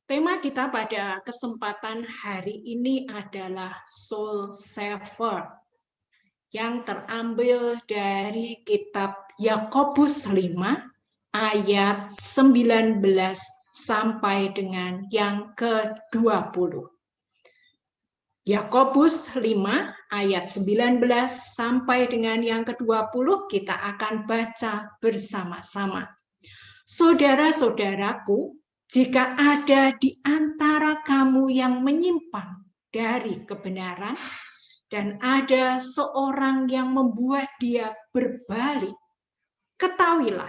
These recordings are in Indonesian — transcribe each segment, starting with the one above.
Tema kita pada kesempatan hari ini adalah Soul Saver yang terambil dari kitab Yakobus 5 ayat 19 sampai dengan yang ke-20. Yakobus 5 ayat 19 sampai dengan yang ke-20 kita akan baca bersama-sama. Saudara-saudaraku, jika ada di antara kamu yang menyimpang dari kebenaran dan ada seorang yang membuat dia berbalik, ketahuilah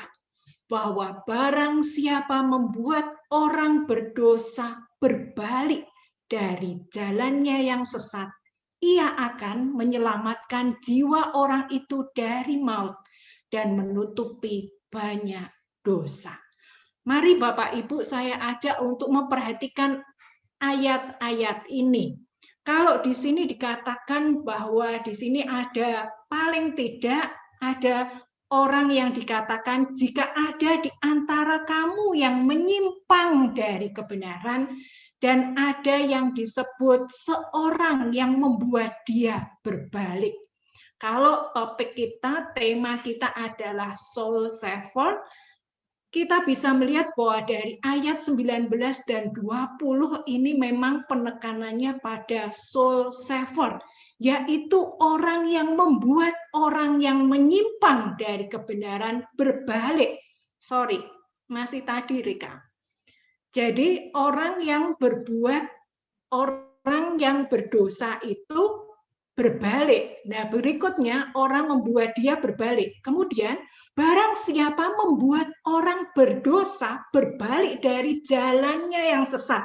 bahwa barang siapa membuat orang berdosa berbalik dari jalannya yang sesat, ia akan menyelamatkan jiwa orang itu dari maut dan menutupi banyak dosa. Mari Bapak Ibu saya ajak untuk memperhatikan ayat-ayat ini. Kalau di sini dikatakan bahwa di sini ada paling tidak ada orang yang dikatakan jika ada di antara kamu yang menyimpang dari kebenaran dan ada yang disebut seorang yang membuat dia berbalik. Kalau topik kita, tema kita adalah Soul Saver, kita bisa melihat bahwa dari ayat 19 dan 20 ini memang penekanannya pada soul saver, yaitu orang yang membuat orang yang menyimpang dari kebenaran berbalik. Sorry, masih tadi Rika. Jadi orang yang berdosa itu berbalik. Nah, berikutnya orang membuat dia berbalik. Kemudian barang siapa membuat orang berdosa berbalik dari jalannya yang sesat,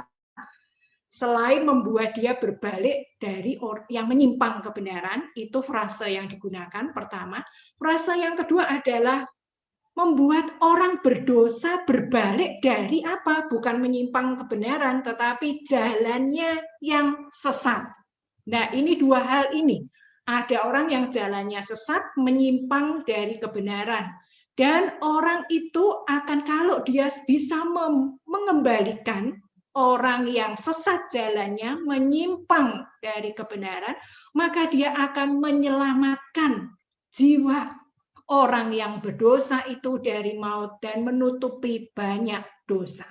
selain membuat dia berbalik dari yang menyimpang kebenaran, itu frase yang digunakan pertama. Frase yang kedua adalah membuat orang berdosa berbalik dari apa? Bukan menyimpang kebenaran, tetapi jalannya yang sesat. Nah, ini dua hal ini. Ada orang yang jalannya sesat, menyimpang dari kebenaran. Dan orang itu akan, kalau dia bisa mengembalikan orang yang sesat jalannya, menyimpang dari kebenaran, maka dia akan menyelamatkan jiwa orang yang berdosa itu dari maut dan menutupi banyak dosa.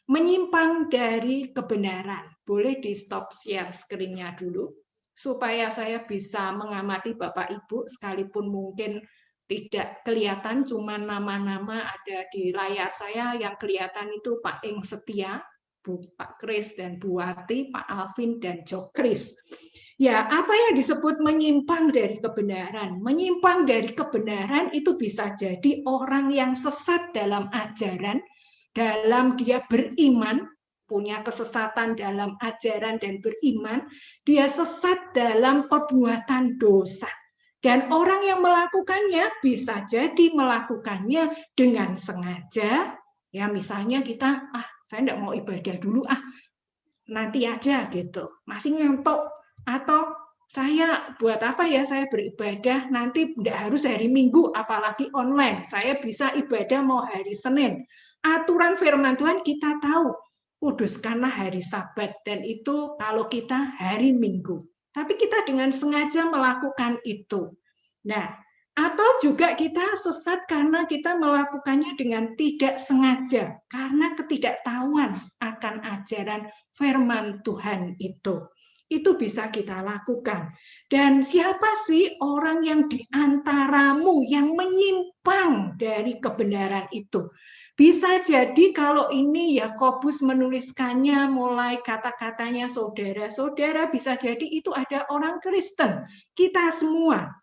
Menyimpang dari kebenaran. Boleh di stop share screen-nya dulu, supaya saya bisa mengamati Bapak Ibu, sekalipun mungkin tidak kelihatan, cuma nama-nama ada di layar saya, yang kelihatan itu Pak Eng Setia, Pak Kris dan Bu Wati, Pak Alvin dan Jo Kris. Ya, apa yang disebut menyimpang dari kebenaran? Menyimpang dari kebenaran itu bisa jadi orang yang sesat dalam ajaran, dalam dia beriman, punya kesesatan dalam ajaran dan beriman, dia sesat dalam perbuatan dosa. Dan orang yang melakukannya bisa jadi melakukannya dengan sengaja. Ya, misalnya kita, saya enggak mau ibadah dulu, nanti aja gitu. Masih ngantuk. Atau saya buat apa ya saya beribadah, nanti enggak harus hari Minggu, apalagi online. Saya bisa ibadah mau hari Senin. Aturan firman Tuhan kita tahu, kuduskanlah hari Sabat, dan itu kalau kita hari Minggu. Tapi kita dengan sengaja melakukan itu. Nah, atau juga kita sesat karena kita melakukannya dengan tidak sengaja, karena ketidaktahuan akan ajaran firman Tuhan itu. Itu bisa kita lakukan. Dan siapa sih orang yang di antaramu yang menyimpang dari kebenaran itu? Bisa jadi kalau ini Yakobus menuliskannya mulai kata-katanya saudara-saudara, bisa jadi itu ada orang Kristen, kita semua.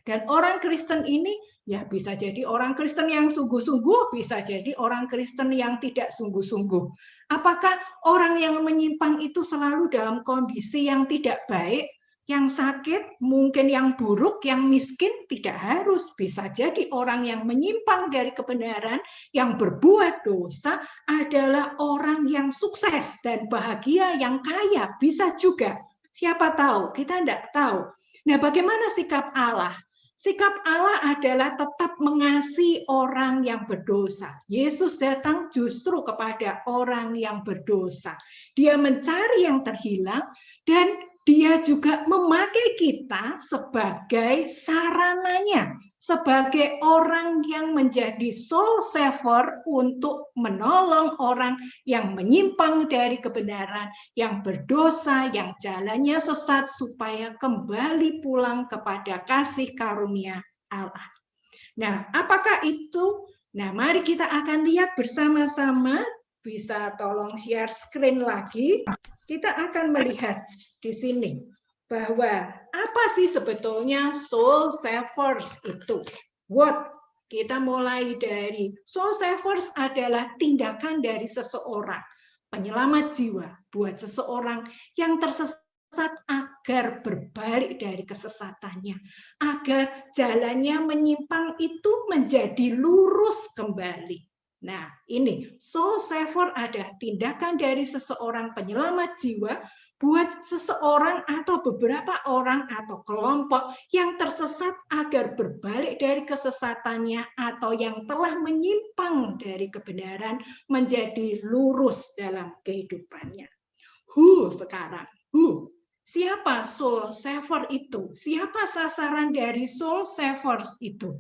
Dan orang Kristen ini ya bisa jadi orang Kristen yang sungguh-sungguh, bisa jadi orang Kristen yang tidak sungguh-sungguh. Apakah orang yang menyimpang itu selalu dalam kondisi yang tidak baik, yang sakit, mungkin yang buruk, yang miskin? Tidak harus. Bisa jadi orang yang menyimpang dari kebenaran, yang berbuat dosa adalah orang yang sukses dan bahagia, yang kaya. Bisa juga. Siapa tahu? Kita tidak tahu. Nah, bagaimana sikap Allah? Sikap Allah adalah tetap mengasihi orang yang berdosa. Yesus datang justru kepada orang yang berdosa. Dia mencari yang terhilang dan dia juga memakai kita sebagai sarananya, sebagai orang yang menjadi soul saver untuk menolong orang yang menyimpang dari kebenaran, yang berdosa, yang jalannya sesat, supaya kembali pulang kepada kasih karunia Allah. Nah, apakah itu? Nah, mari kita akan lihat bersama-sama. Bisa tolong share screen lagi. Kita akan melihat di sini bahwa apa sih sebetulnya soul savers itu? What? Kita mulai dari soul savers adalah tindakan dari seseorang, penyelamat jiwa buat seseorang yang tersesat agar berbalik dari kesesatannya, agar jalannya menyimpang itu menjadi lurus kembali. Nah, ini soul saver ada tindakan dari seseorang penyelamat jiwa buat seseorang atau beberapa orang atau kelompok yang tersesat agar berbalik dari kesesatannya atau yang telah menyimpang dari kebenaran menjadi lurus dalam kehidupannya. Who sekarang? Who? Siapa soul saver itu? Siapa sasaran dari soul savers itu?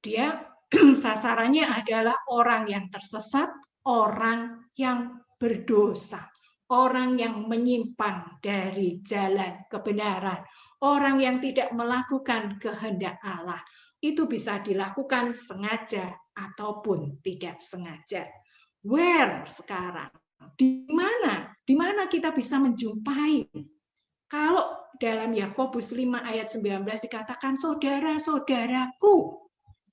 Dia sasarannya adalah orang yang tersesat, orang yang berdosa, orang yang menyimpang dari jalan kebenaran, orang yang tidak melakukan kehendak Allah. Itu bisa dilakukan sengaja ataupun tidak sengaja. Where sekarang? Di mana? Di mana kita bisa menjumpai? Kalau dalam Yakobus 5 ayat 19 dikatakan, saudara-saudaraku,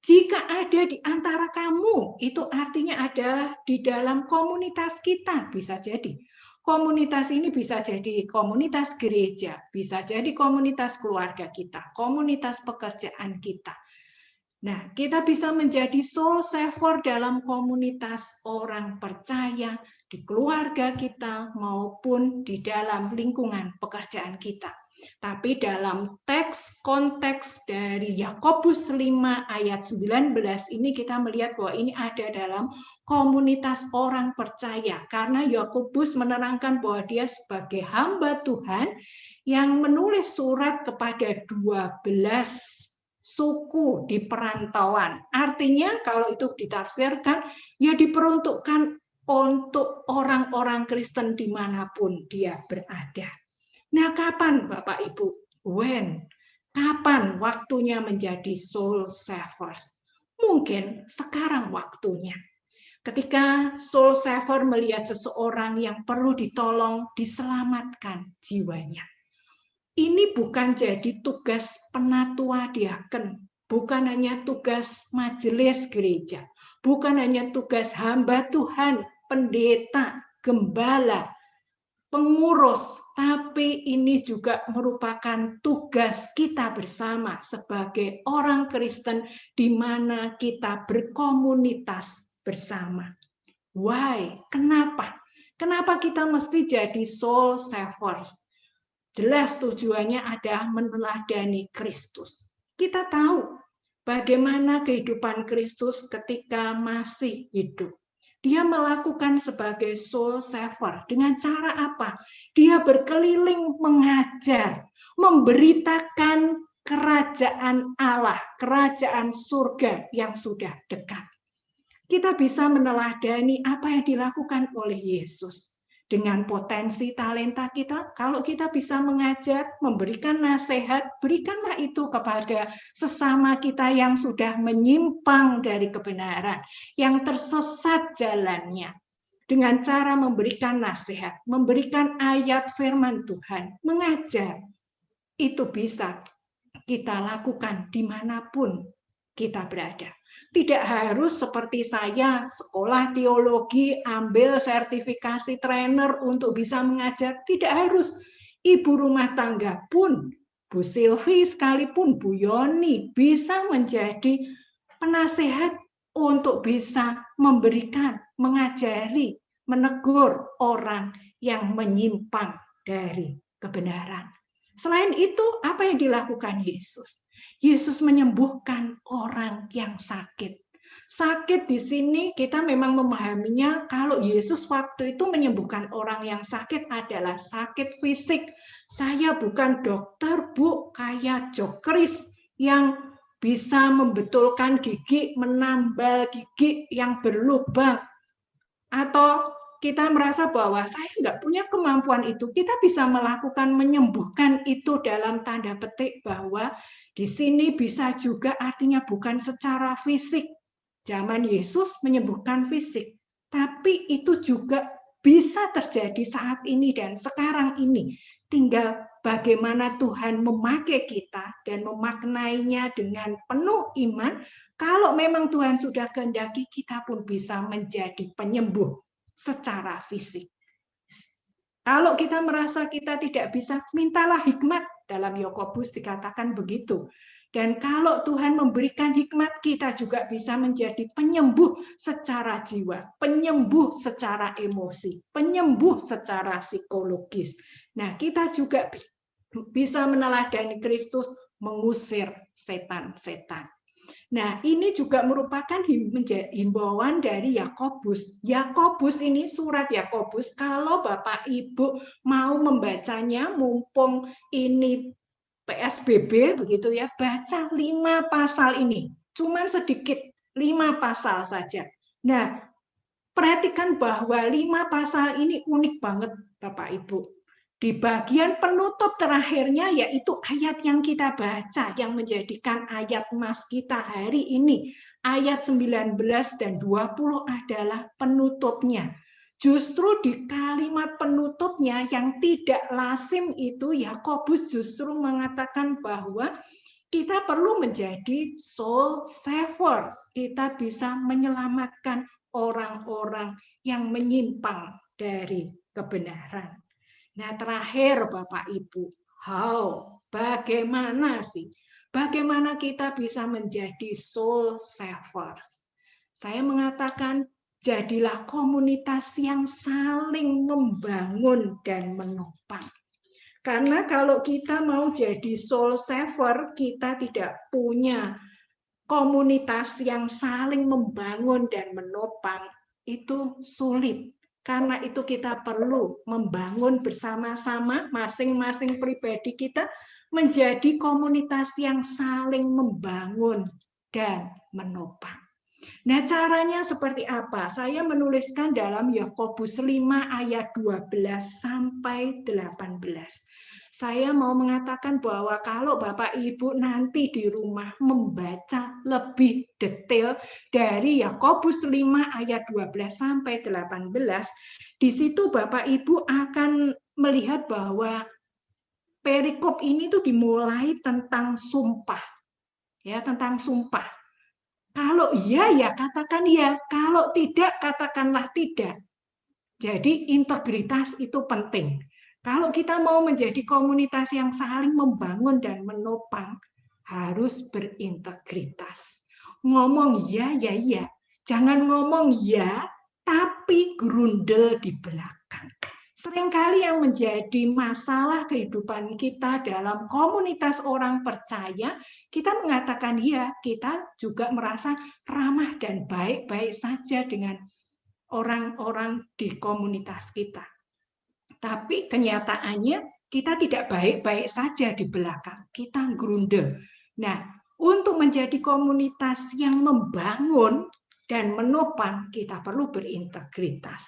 jika ada di antara kamu, itu artinya adalah di dalam komunitas kita, bisa jadi. Komunitas ini bisa jadi komunitas gereja, bisa jadi komunitas keluarga kita, komunitas pekerjaan kita. Nah, kita bisa menjadi soul saver dalam komunitas orang percaya, di keluarga kita, maupun di dalam lingkungan pekerjaan kita. Tapi dalam konteks dari Yakobus 5 ayat 19 ini kita melihat bahwa ini ada dalam komunitas orang percaya. Karena Yakobus menerangkan bahwa dia sebagai hamba Tuhan yang menulis surat kepada 12 suku di perantauan. Artinya kalau itu ditafsirkan, ya diperuntukkan untuk orang-orang Kristen dimanapun dia berada. Nah, kapan Bapak Ibu? When? Kapan waktunya menjadi soul savers? Mungkin sekarang waktunya. Ketika soul saver melihat seseorang yang perlu ditolong, diselamatkan jiwanya. Ini bukan jadi tugas penatua diaken, bukan hanya tugas majelis gereja, bukan hanya tugas hamba Tuhan, pendeta, gembala, pengurus, tapi ini juga merupakan tugas kita bersama sebagai orang Kristen di mana kita berkomunitas bersama. Why? Kenapa? Kenapa kita mesti jadi soul savers? Jelas tujuannya adalah meneladani Kristus. Kita tahu bagaimana kehidupan Kristus ketika masih hidup. Dia melakukan sebagai soul saver. Dengan cara apa? Dia berkeliling mengajar, memberitakan kerajaan Allah, kerajaan surga yang sudah dekat. Kita bisa meneladani apa yang dilakukan oleh Yesus. Dengan potensi talenta kita, kalau kita bisa mengajar, memberikan nasihat, berikanlah itu kepada sesama kita yang sudah menyimpang dari kebenaran, yang tersesat jalannya. Dengan cara memberikan nasihat, memberikan ayat firman Tuhan, mengajar, itu bisa kita lakukan dimanapun kita berada. Tidak harus seperti saya, sekolah teologi, ambil sertifikasi trainer untuk bisa mengajar. Tidak harus. Ibu rumah tangga pun, Bu Silvi sekalipun, Bu Yoni, bisa menjadi penasehat untuk bisa memberikan, mengajari, menegur orang yang menyimpang dari kebenaran. Selain itu, apa yang dilakukan Yesus? Yesus menyembuhkan orang yang sakit. Sakit di sini kita memang memahaminya kalau Yesus waktu itu menyembuhkan orang yang sakit adalah sakit fisik. Saya bukan dokter, Bu, kayak jokris yang bisa membetulkan gigi, menambal gigi yang berlubang. Atau kita merasa bahwa saya nggak punya kemampuan itu, kita bisa melakukan menyembuhkan itu dalam tanda petik bahwa di sini bisa juga artinya bukan secara fisik. Zaman Yesus menyembuhkan fisik, tapi itu juga bisa terjadi saat ini dan sekarang ini. Tinggal bagaimana Tuhan memakai kita dan memaknainya dengan penuh iman. Kalau memang Tuhan sudah kehendaki, kita pun bisa menjadi penyembuh secara fisik. Kalau kita merasa kita tidak bisa, mintalah hikmat. Dalam Yakobus dikatakan begitu. Dan kalau Tuhan memberikan hikmat, kita juga bisa menjadi penyembuh secara jiwa, penyembuh secara emosi, penyembuh secara psikologis. Nah, kita juga bisa meneladani Kristus mengusir setan-setan. Nah, ini juga merupakan himbauan dari Yakobus. Yakobus ini, surat Yakobus, kalau Bapak Ibu mau membacanya, mumpung ini PSBB begitu ya, baca 5 pasal ini. Cuman sedikit, 5 pasal saja. Nah, perhatikan bahwa 5 pasal ini unik banget Bapak Ibu. Di bagian penutup terakhirnya yaitu ayat yang kita baca, yang menjadikan ayat emas kita hari ini. Ayat 19 dan 20 adalah penutupnya. Justru di kalimat penutupnya yang tidak lazim itu, Yakobus justru mengatakan bahwa kita perlu menjadi soul savers. Kita bisa menyelamatkan orang-orang yang menyimpang dari kebenaran. Nah, terakhir Bapak Ibu, bagaimana sih? Bagaimana kita bisa menjadi soul savers? Saya mengatakan, jadilah komunitas yang saling membangun dan menopang. Karena kalau kita mau jadi soul saver, kita tidak punya komunitas yang saling membangun dan menopang, itu sulit. Karena itu kita perlu membangun bersama-sama, masing-masing pribadi kita menjadi komunitas yang saling membangun dan menopang. Nah, caranya seperti apa? Saya menuliskan dalam Yakobus 5 ayat 12 sampai 18. Saya mau mengatakan bahwa kalau Bapak Ibu nanti di rumah membaca lebih detail dari Yakobus 5 ayat 12 sampai 18, di situ Bapak Ibu akan melihat bahwa perikop ini tuh dimulai tentang sumpah. Ya, tentang sumpah. Kalau iya, ya katakan iya. Kalau tidak, katakanlah tidak. Jadi integritas itu penting. Kalau kita mau menjadi komunitas yang saling membangun dan menopang, harus berintegritas. Ngomong iya, ya iya. Jangan ngomong iya, tapi grundel di belakang. Seringkali yang menjadi masalah kehidupan kita dalam komunitas orang percaya, kita mengatakan iya, kita juga merasa ramah dan baik-baik saja dengan orang-orang di komunitas kita. Tapi kenyataannya kita tidak baik-baik saja di belakang, kita grundel. Nah, untuk menjadi komunitas yang membangun dan menopang, kita perlu berintegritas.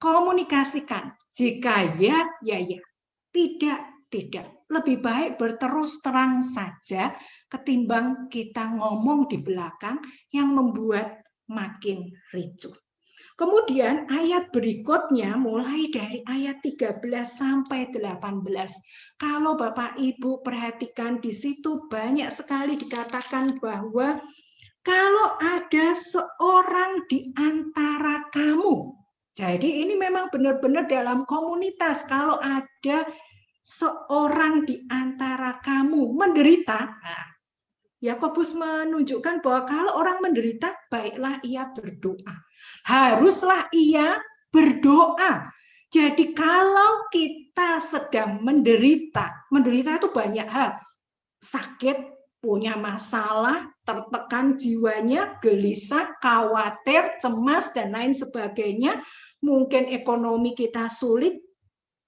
Komunikasikan. Jika ya, ya ya. Tidak, tidak. Lebih baik berterus terang saja ketimbang kita ngomong di belakang yang membuat makin ricuh. Kemudian ayat berikutnya mulai dari ayat 13 sampai 18. Kalau Bapak Ibu perhatikan di situ banyak sekali dikatakan bahwa kalau ada seorang di antara kamu, jadi ini memang benar-benar dalam komunitas. Kalau ada seorang di antara kamu menderita, nah, Yakobus menunjukkan bahwa kalau orang menderita, baiklah ia berdoa. Haruslah ia berdoa. Jadi kalau kita sedang menderita itu banyak hal. Sakit, punya masalah, tertekan jiwanya, gelisah, khawatir, cemas, dan lain sebagainya, mungkin ekonomi kita sulit,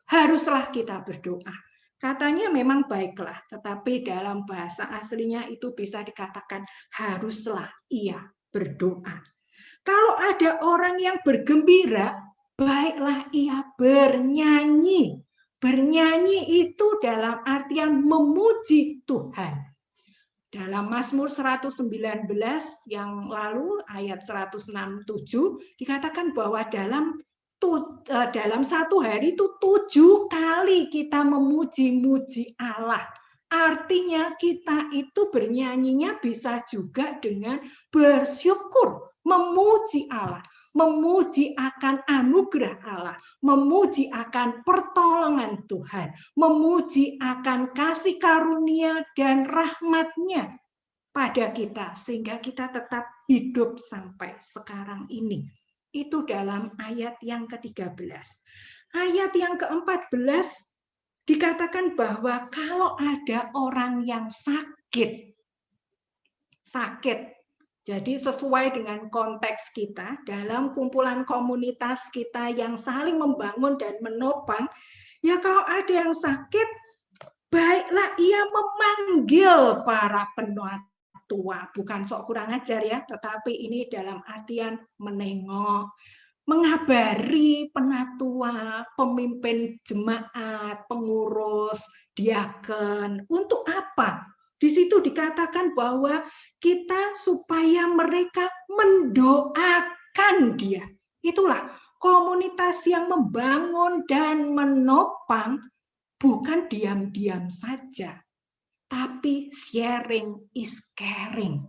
haruslah kita berdoa. Katanya memang baiklah, tetapi dalam bahasa aslinya itu bisa dikatakan haruslah ia berdoa. Kalau ada orang yang bergembira, baiklah ia bernyanyi. Bernyanyi itu dalam artian memuji Tuhan. Dalam Mazmur 119 yang lalu ayat 167 dikatakan bahwa dalam satu hari itu 7 kali kita memuji-muji Allah. Artinya kita itu bernyanyinya bisa juga dengan bersyukur, memuji Allah, memuji akan anugerah Allah, memuji akan pertolongan Tuhan, memuji akan kasih karunia dan rahmat-Nya pada kita, sehingga kita tetap hidup sampai sekarang ini. Itu dalam ayat yang ke-13. Ayat yang ke-14 dikatakan bahwa kalau ada orang yang sakit, jadi sesuai dengan konteks kita, dalam kumpulan komunitas kita yang saling membangun dan menopang, ya kalau ada yang sakit, baiklah ia memanggil para penatua, bukan sok kurang ajar ya, tetapi ini dalam artian menengok, mengabari penatua, pemimpin jemaat, pengurus, diaken. Untuk apa? Di situ dikatakan bahwa kita supaya mereka mendoakan dia. Itulah komunitas yang membangun dan menopang, bukan diam-diam saja, tapi sharing is caring.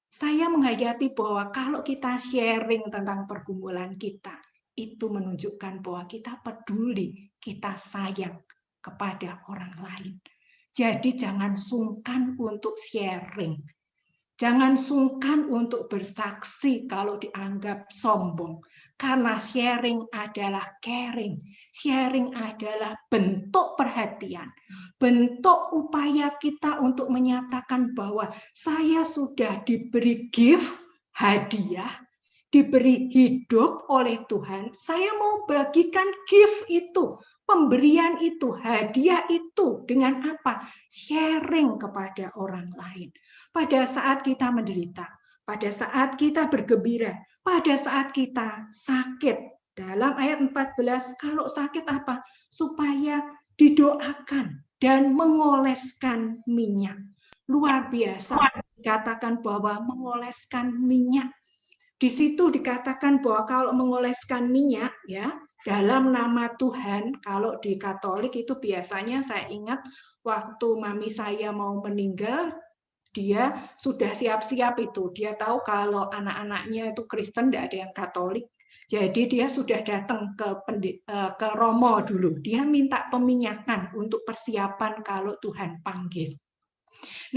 Saya menghayati bahwa kalau kita sharing tentang pergumulan kita, itu menunjukkan bahwa kita peduli, kita sayang kepada orang lain. Jadi jangan sungkan untuk sharing. Jangan sungkan untuk bersaksi kalau dianggap sombong. Karena sharing adalah caring. Sharing adalah bentuk perhatian. Bentuk upaya kita untuk menyatakan bahwa saya sudah diberi gift, hadiah, diberi hidup oleh Tuhan. Saya mau bagikan gift itu, pemberian itu, hadiah itu dengan apa? Sharing kepada orang lain. Pada saat kita menderita, pada saat kita bergembira, pada saat kita sakit. Dalam ayat 14, kalau sakit apa? Supaya didoakan dan mengoleskan minyak. Luar biasa dikatakan bahwa mengoleskan minyak. Di situ dikatakan bahwa kalau mengoleskan minyak, ya, dalam nama Tuhan, kalau di Katolik itu biasanya saya ingat waktu mami saya mau meninggal, dia sudah siap-siap itu. Dia tahu kalau anak-anaknya itu Kristen, tidak ada yang Katolik. Jadi dia sudah datang ke Romo dulu. Dia minta peminyakan untuk persiapan kalau Tuhan panggil.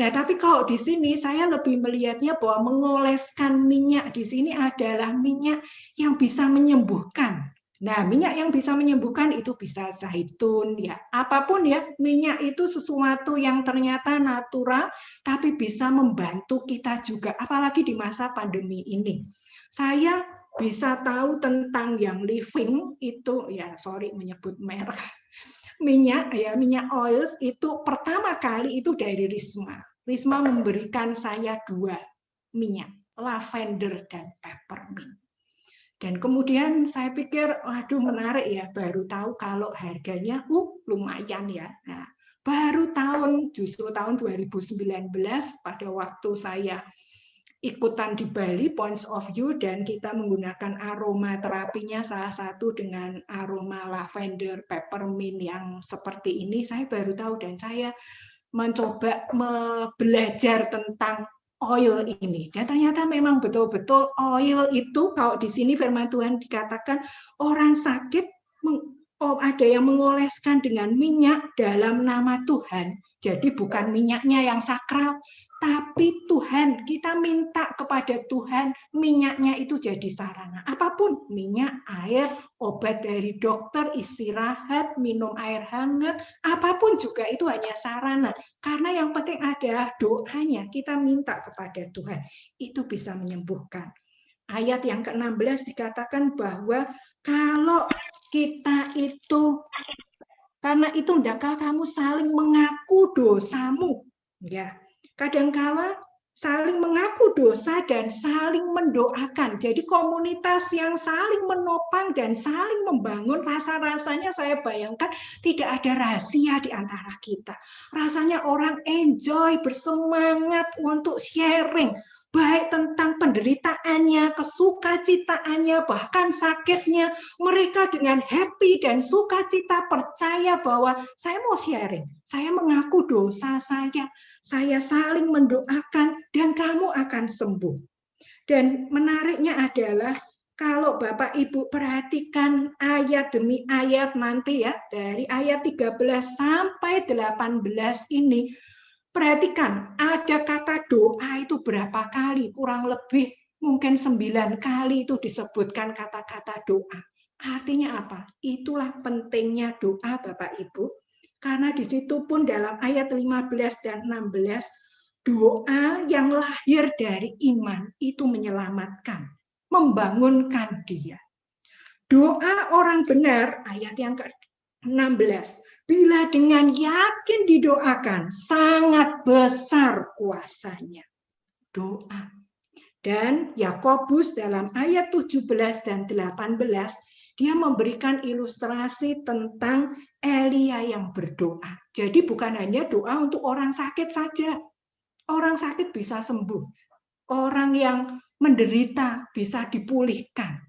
Nah, tapi kalau di sini saya lebih melihatnya bahwa mengoleskan minyak di sini adalah minyak yang bisa menyembuhkan. Nah, minyak yang bisa menyembuhkan itu bisa zaitun, ya, apapun ya, minyak itu sesuatu yang ternyata natural, tapi bisa membantu kita juga, apalagi di masa pandemi ini. Saya bisa tahu tentang yang living itu, ya, sorry menyebut merek, minyak, ya, minyak oils itu pertama kali itu dari Risma. Risma memberikan saya 2 minyak, lavender dan peppermint. Dan kemudian saya pikir, waduh menarik ya, baru tahu kalau harganya lumayan ya. Nah, baru justru tahun 2019 pada waktu saya ikutan di Bali, Points of View, dan kita menggunakan aroma terapinya salah satu dengan aroma lavender, peppermint yang seperti ini, saya baru tahu dan saya mencoba belajar tentang oil ini. Dan ternyata memang betul-betul oil itu, kalau di sini firman Tuhan dikatakan orang sakit, ada yang mengoleskan dengan minyak dalam nama Tuhan. Jadi bukan minyaknya yang sakral, tapi Tuhan, kita minta kepada Tuhan minyaknya itu jadi sarana. Apapun, minyak, air, obat dari dokter, istirahat, minum air hangat, apapun juga itu hanya sarana. Karena yang penting adalah doanya, kita minta kepada Tuhan, itu bisa menyembuhkan. Ayat yang ke-16 dikatakan bahwa kalau kita itu, karena itu hendaklah kamu saling mengaku dosamu. Ya, kadangkala saling mengaku dosa dan saling mendoakan. Jadi komunitas yang saling menopang dan saling membangun, rasa-rasanya saya bayangkan tidak ada rahasia di antara kita. Rasanya orang enjoy, bersemangat untuk sharing, baik tentang penderitaannya, kesukacitaannya, bahkan sakitnya. Mereka dengan happy dan sukacita percaya bahwa saya mau sharing, saya mengaku dosa saya saling mendoakan dan kamu akan sembuh. Dan menariknya adalah kalau Bapak Ibu perhatikan ayat demi ayat nanti ya, dari ayat 13 sampai 18 ini, perhatikan ada kata doa itu berapa kali, kurang lebih mungkin 9 kali itu disebutkan kata-kata doa. Artinya apa? Itulah pentingnya doa Bapak Ibu. Karena di situ pun dalam ayat 15 dan 16, doa yang lahir dari iman itu menyelamatkan, membangunkan dia. Doa orang benar, ayat yang ke-16, bila dengan yakin didoakan, sangat besar kuasanya. Doa. Dan Yakobus dalam ayat 17 dan 18, dia memberikan ilustrasi tentang Elia yang berdoa. Jadi bukan hanya doa untuk orang sakit saja. Orang sakit bisa sembuh. Orang yang menderita bisa dipulihkan.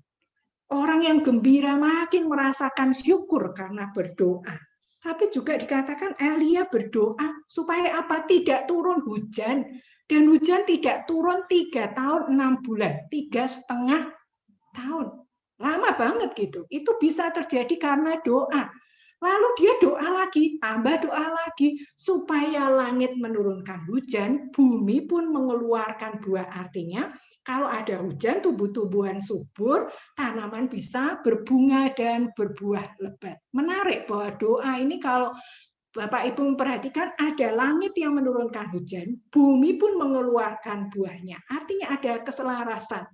Orang yang gembira makin merasakan syukur karena berdoa. Tapi juga dikatakan Elia berdoa supaya apa? Tidak turun hujan. Dan hujan tidak turun 3 tahun 6 bulan. 3,5 tahun. Lama banget gitu. Itu bisa terjadi karena doa. Lalu dia doa lagi, tambah doa lagi, supaya langit menurunkan hujan, bumi pun mengeluarkan buah. Artinya, kalau ada hujan, tumbuh-tumbuhan subur, tanaman bisa berbunga dan berbuah lebat. Menarik bahwa doa ini kalau Bapak Ibu memperhatikan, ada langit yang menurunkan hujan, bumi pun mengeluarkan buahnya. Artinya ada keselarasan.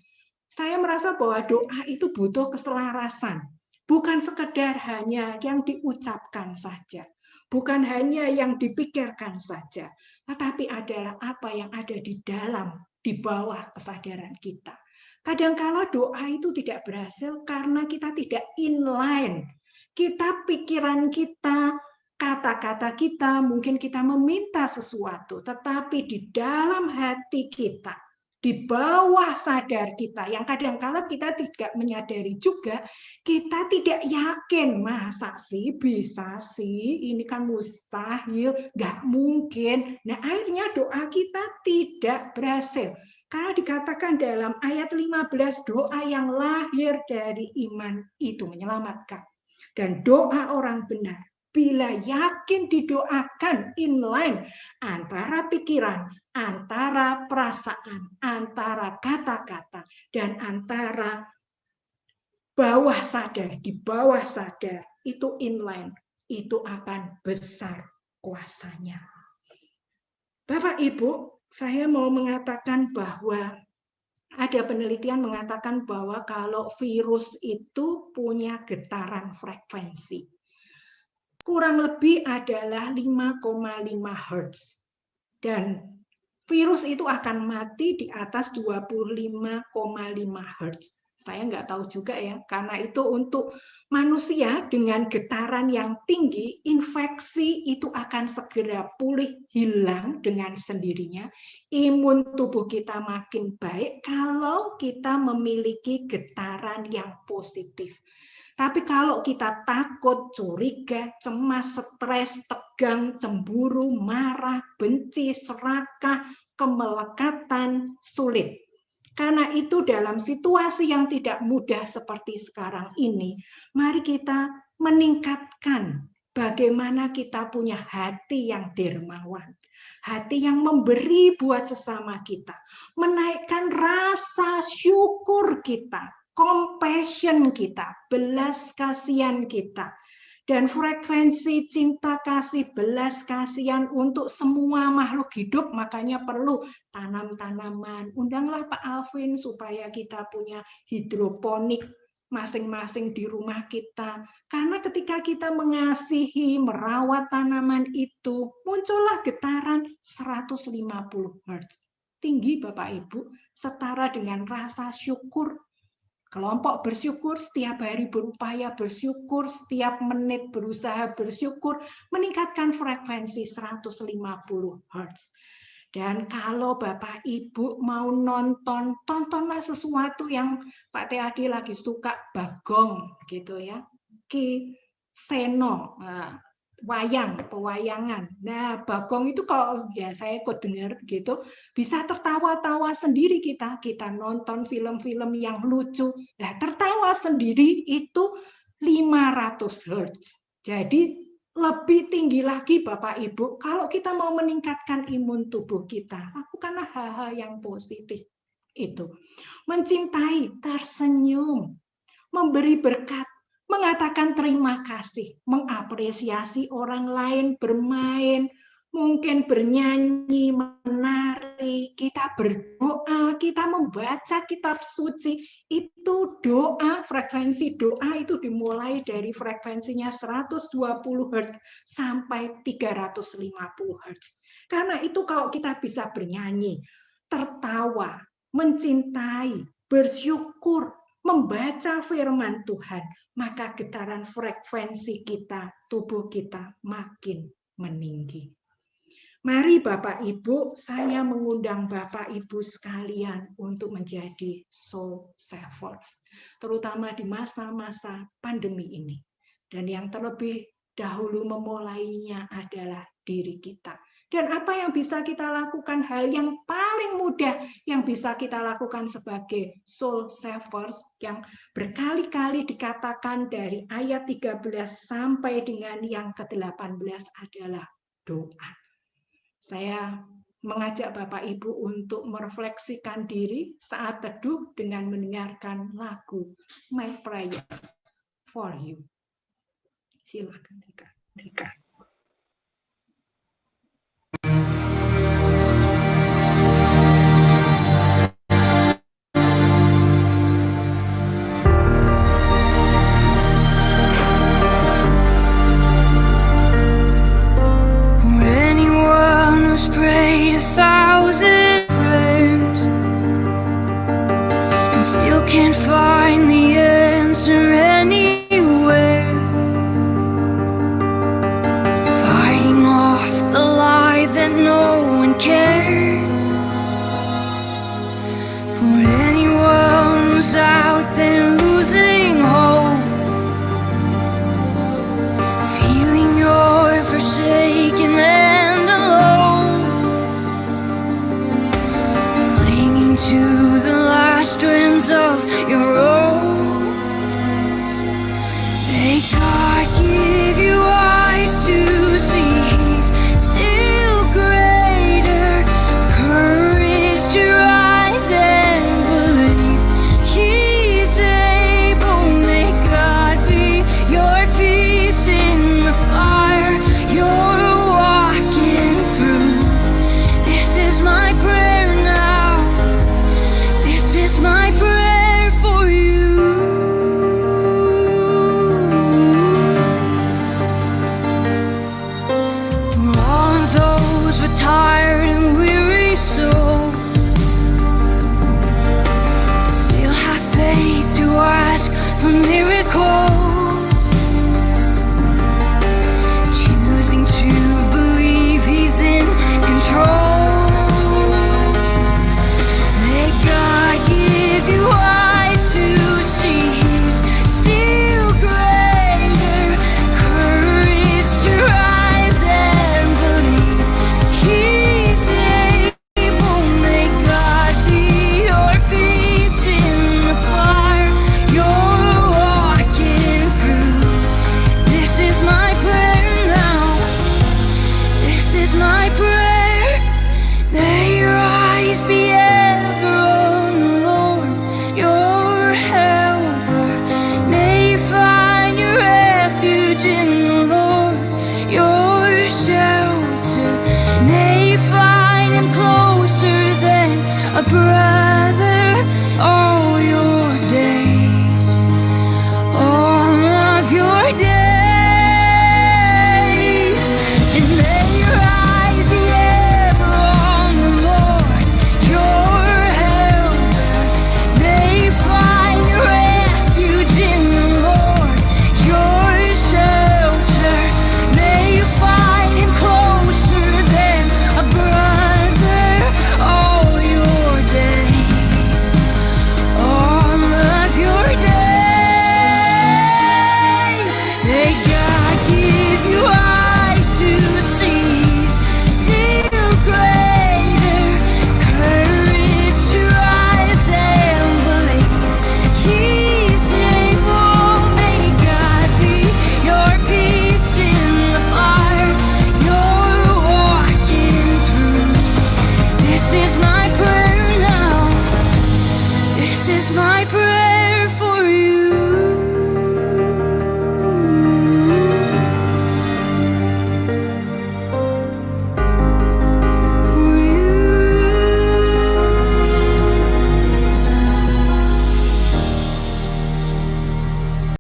Saya merasa bahwa doa itu butuh keselarasan. Bukan sekedar hanya yang diucapkan saja, bukan hanya yang dipikirkan saja, tetapi adalah apa yang ada di dalam, di bawah kesadaran kita. Kadang-kala doa itu tidak berhasil karena kita tidak inline. Kita, pikiran kita, kata-kata kita, mungkin kita meminta sesuatu, tetapi di dalam hati kita, di bawah sadar kita, yang kadang-kala kita tidak menyadari juga, kita tidak yakin, masa sih, bisa sih, ini kan mustahil, nggak mungkin. Nah, akhirnya doa kita tidak berhasil. Karena dikatakan dalam ayat 15, doa yang lahir dari iman itu menyelamatkan. Dan doa orang benar, bila yakin didoakan inline antara pikiran, antara perasaan, antara kata-kata, dan antara bawah sadar, di bawah sadar, itu inline, itu akan besar kuasanya. Bapak Ibu, saya mau mengatakan bahwa ada penelitian mengatakan bahwa kalau virus itu punya getaran frekuensi, kurang lebih adalah 5,5 Hz. Dan virus itu akan mati di atas 25,5 Hz. Saya nggak tahu juga ya, karena itu untuk manusia dengan getaran yang tinggi, infeksi itu akan segera pulih, hilang dengan sendirinya. Imun tubuh kita makin baik kalau kita memiliki getaran yang positif. Tapi kalau kita takut, curiga, cemas, stres, tegang, cemburu, marah, benci, serakah, kemelekatan, sulit. Karena itu dalam situasi yang tidak mudah seperti sekarang ini, mari kita meningkatkan bagaimana kita punya hati yang dermawan. Hati yang memberi buat sesama kita. Menaikkan rasa syukur kita. compassion kita, belas kasihan kita. Dan frekuensi cinta kasih, belas kasihan untuk semua makhluk hidup, makanya perlu tanam tanaman. Undanglah Pak Alvin supaya kita punya hidroponik masing-masing di rumah kita. Karena ketika kita mengasihi, merawat tanaman itu, muncullah getaran 150 Hz. Tinggi Bapak Ibu, setara dengan rasa syukur. Kelompok bersyukur, setiap hari berupaya bersyukur, setiap menit berusaha bersyukur, meningkatkan frekuensi 150 Hz. Dan kalau Bapak Ibu mau nonton, tontonlah sesuatu yang Pak Teadi lagi suka, Bagong gitu ya. Ki Seno, pewayangan. Nah, Bagong itu kalau ya saya kok dengar gitu, bisa tertawa-tawa sendiri kita nonton film-film yang lucu. Nah, tertawa sendiri itu 500 Hz. Jadi lebih tinggi lagi Bapak Ibu, kalau kita mau meningkatkan imun tubuh kita, lakukanlah hal-hal yang positif. Itu mencintai, tersenyum, memberi berkat, mengatakan terima kasih, mengapresiasi orang lain, bermain, mungkin bernyanyi, menari, kita berdoa, kita membaca kitab suci, itu doa, frekuensi doa itu dimulai dari frekuensinya 120 Hz sampai 350 Hz. Karena itu kalau kita bisa bernyanyi, tertawa, mencintai, bersyukur, membaca firman Tuhan, maka getaran frekuensi kita, tubuh kita makin meninggi. Mari Bapak Ibu, saya mengundang Bapak Ibu sekalian untuk menjadi soul savers, terutama di masa-masa pandemi ini. Dan yang terlebih dahulu memulainya adalah diri kita. Dan apa yang bisa kita lakukan, hal yang paling mudah yang bisa kita lakukan sebagai soul savers yang berkali-kali dikatakan dari ayat 13 sampai dengan yang ke-18 adalah doa. Saya mengajak Bapak Ibu untuk merefleksikan diri saat teduh dengan mendengarkan lagu My Prayer for You. Silakan Rika. Prayed 1,000 prayers and still can't find the answer any